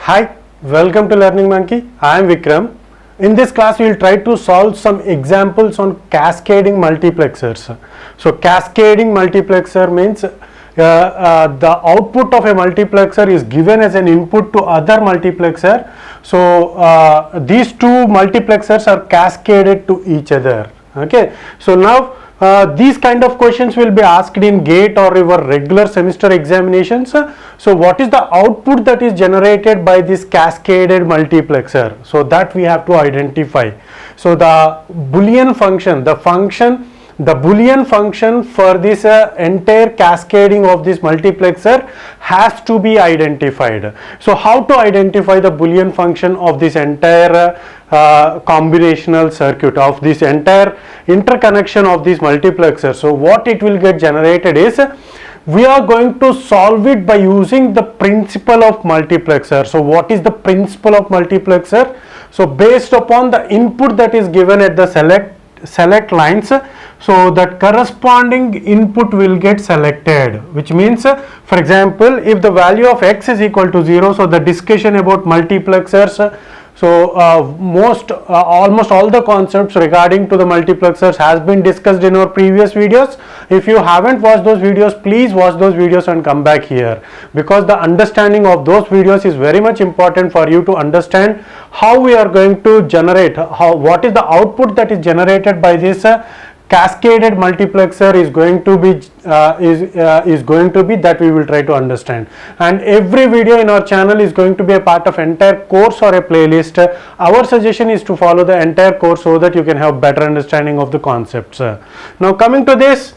Hi, welcome to Learning Monkey. I am Vikram. In this class, we will try to solve some examples on cascading multiplexers. So, cascading multiplexer means the output of a multiplexer is given as an input to other multiplexer. So, these two multiplexers are cascaded to each other. Okay. So, now these kind of questions will be asked in GATE or your regular semester examinations. So what is the output that is generated by this cascaded multiplexer? So that we have to identify. So the Boolean function, the Boolean function for this entire cascading of this multiplexer has to be identified. So how to identify the Boolean function of this entire combinational circuit, of this entire interconnection of this multiplexer? So what it will get generated is, we are going to solve it by using the principle of multiplexer. So what is the principle of multiplexer? So based upon the input that is given at the select lines, so that corresponding input will get selected, which means for example, if the value of x is equal to 0, so the discussion about multiplexers, so almost all the concepts regarding to the multiplexers has been discussed in our previous videos. If you haven't watched those videos, please watch those videos and come back here, because the understanding of those videos is very much important for you to understand how we are going to generate, what is the output that is generated by this cascaded multiplexer is going to be that we will try to understand. And every video in our channel is going to be a part of entire course or a playlist. Our suggestion is to follow the entire course so that you can have better understanding of the concepts. Now coming to this,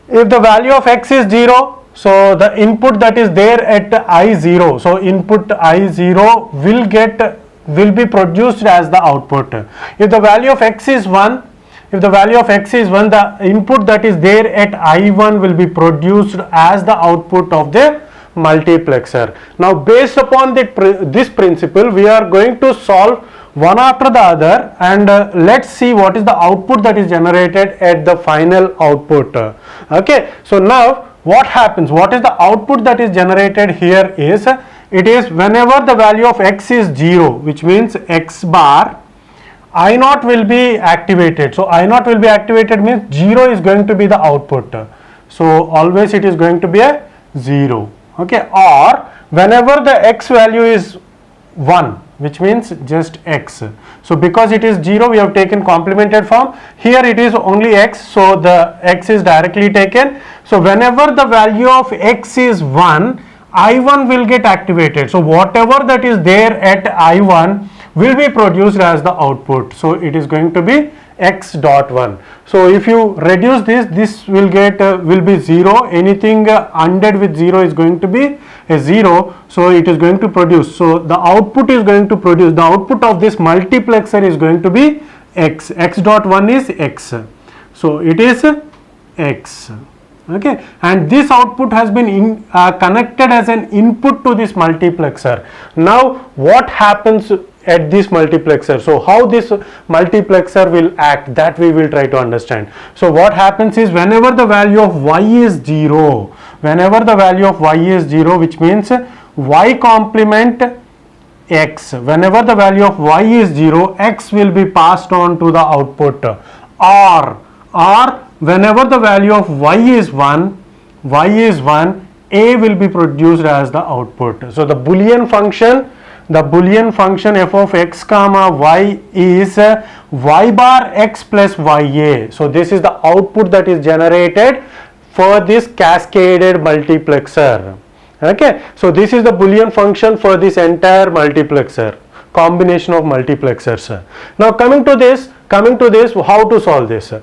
if the value of x is 0, so the input that is there at I0, so input I0 will be produced as the output. If the value of x is 1, the input that is there at I1 will be produced as the output of the multiplexer. Now based upon this principle, we are going to solve one after the other, and let's see what is the output that is generated at the final output. Okay, so now what happens, what is the output that is generated here is, it is whenever the value of x is 0, which means x bar, I0 will be activated. So I0 will be activated means 0 is going to be the output. So always it is going to be a 0. Okay, or whenever the x value is 1, which means just x. So because it is 0, we have taken complemented form. Here it is only x, so the x is directly taken. So whenever the value of x is 1, I1 will get activated. So whatever that is there at I1 will be produced as the output. So it is going to be x dot 1. So if you reduce this will get will be 0. Anything ANDed with 0 is going to be a 0. So it is going to produce. So the output is going to produce, the output of this multiplexer is going to be x. X dot 1 is x. So it is x. Okay, and this output has been connected as an input to this multiplexer. Now what happens at this multiplexer? So how this multiplexer will act, that we will try to understand. So what happens is, whenever the value of y is 0, which means y complement x, whenever the value of y is 0, x will be passed on to the output. Or whenever the value of y is 1, a will be produced as the output. So the Boolean function f of x comma y is y bar x plus ya. So this is the output that is generated for this cascaded multiplexer. Okay, so this is the Boolean function for this entire multiplexer, combination of multiplexers. Now coming to this, how to solve this?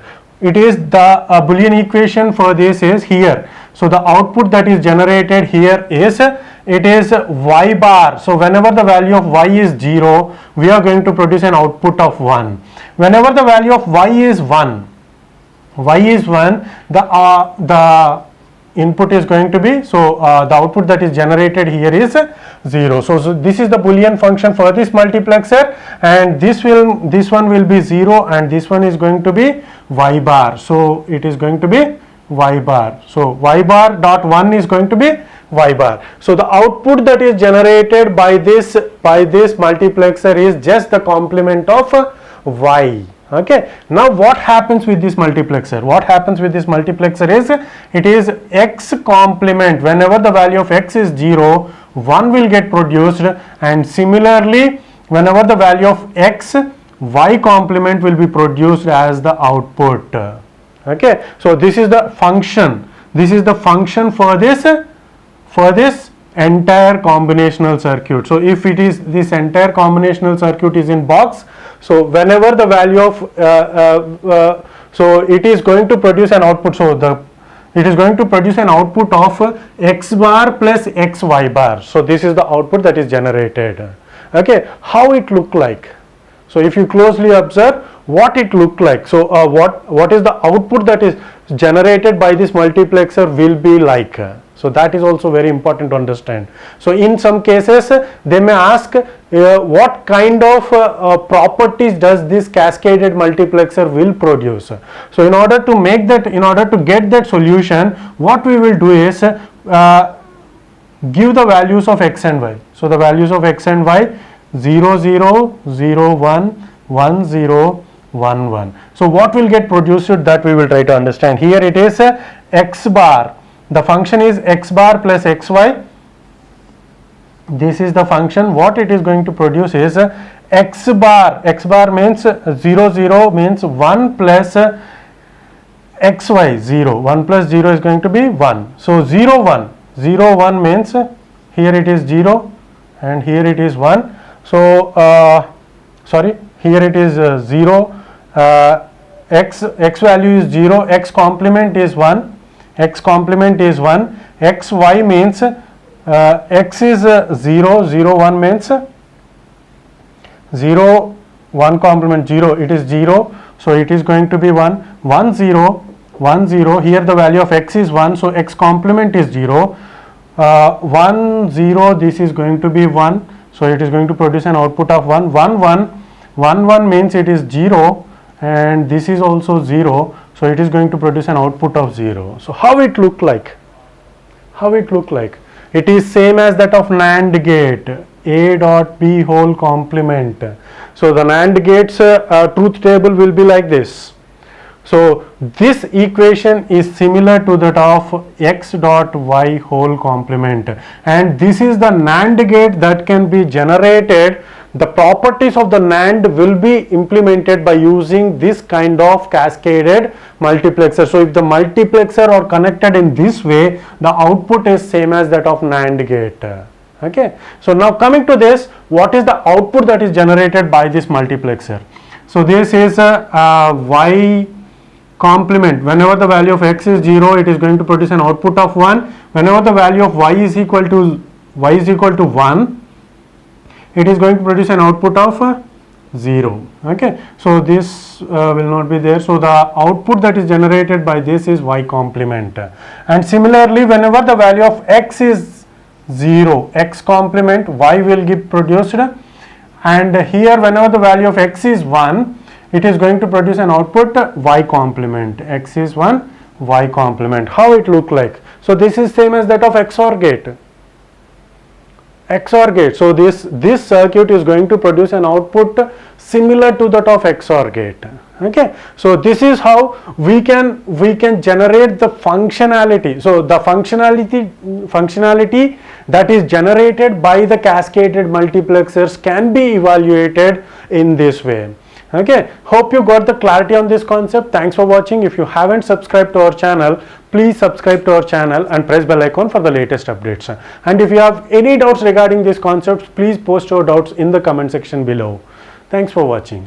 It is the Boolean equation for this is here. So the output that is generated here is, it is y bar. So whenever the value of y is 0, we are going to produce an output of 1. Whenever the value of y is 1, the input is going to be, so the output that is generated here is 0. So this is the Boolean function for this multiplexer, and this one will be 0, and this one is going to be y bar. So it is going to be y bar. So y bar dot 1 is going to be y bar. So the output that is generated by this multiplexer is just the complement of y. Okay, now what happens with this multiplexer? What happens with this multiplexer is it is x complement. Whenever the value of x is 0, 1 will get produced, and similarly whenever the value of x, y complement will be produced as the output. Okay, so this is the function. This is the function for this entire combinational circuit. So if it is this entire combinational circuit is in box, so whenever the value of so it is going to produce an output. So it is going to produce an output of x bar plus xy bar. So this is the output that is generated. Okay, how it look like? So if you closely observe what it look like, so what is the output that is generated by this multiplexer will be like. So that is also very important to understand. So in some cases they may ask what kind of properties does this cascaded multiplexer will produce. So in order to make that, in order to get that solution, what we will do is give the values of x and y. So the values of x and y 0 0 0 1 1 0 1 1. So what will get produced, that we will try to understand. Here it is x bar. The function is x bar plus xy. This is the function. What it is going to produce is x bar. X bar means 0 0 means 1 plus xy 0. 1 plus 0 is going to be 1. So 0 1. 0 1 means here it is 0 and here it is 1. So sorry, here it is 0. X value is 0. X complement is 1. X complement is 1. xy means x is 0, 0 1 means 0 1 complement 0, it is 0, so it is going to be 1 1 0 1 0. Here the value of x is 1, so x complement is 0. 1 0, this is going to be 1, so it is going to produce an output of 1 1 1 1 1 means it is 0, and this is also 0, so it is going to produce an output of 0. So how it look like? How it look like? It is same as that of NAND gate, A dot B whole complement. So the NAND gate's truth table will be like this. So this equation is similar to that of x dot y whole complement, and this is the NAND gate that can be generated. The properties of the NAND will be implemented by using this kind of cascaded multiplexer. So if the multiplexer are connected in this way, the output is same as that of NAND gate. Okay, so now coming to this, what is the output that is generated by this multiplexer? So this is a y complement. Whenever the value of x is 0, it is going to produce an output of 1. Whenever the value of y is equal to 1, it is going to produce an output of 0. Okay, so this will not be there. So the output that is generated by this is y complement. And similarly, whenever the value of x is 0, x complement, y will get produced. And here whenever the value of x is 1, it is going to produce an output y complement. X is 1, y complement. How it look like? So this is same as that of XOR gate. XOR gate. So this circuit is going to produce an output similar to that of XOR gate. Okay, so this is how we can generate the functionality. So the functionality that is generated by the cascaded multiplexers can be evaluated in this way. Okay, hope you got the clarity on this concept. Thanks for watching. If you haven't subscribed to our channel, please subscribe to our channel and press bell icon for the latest updates. And if you have any doubts regarding these concepts, please post your doubts in the comment section below. Thanks for watching.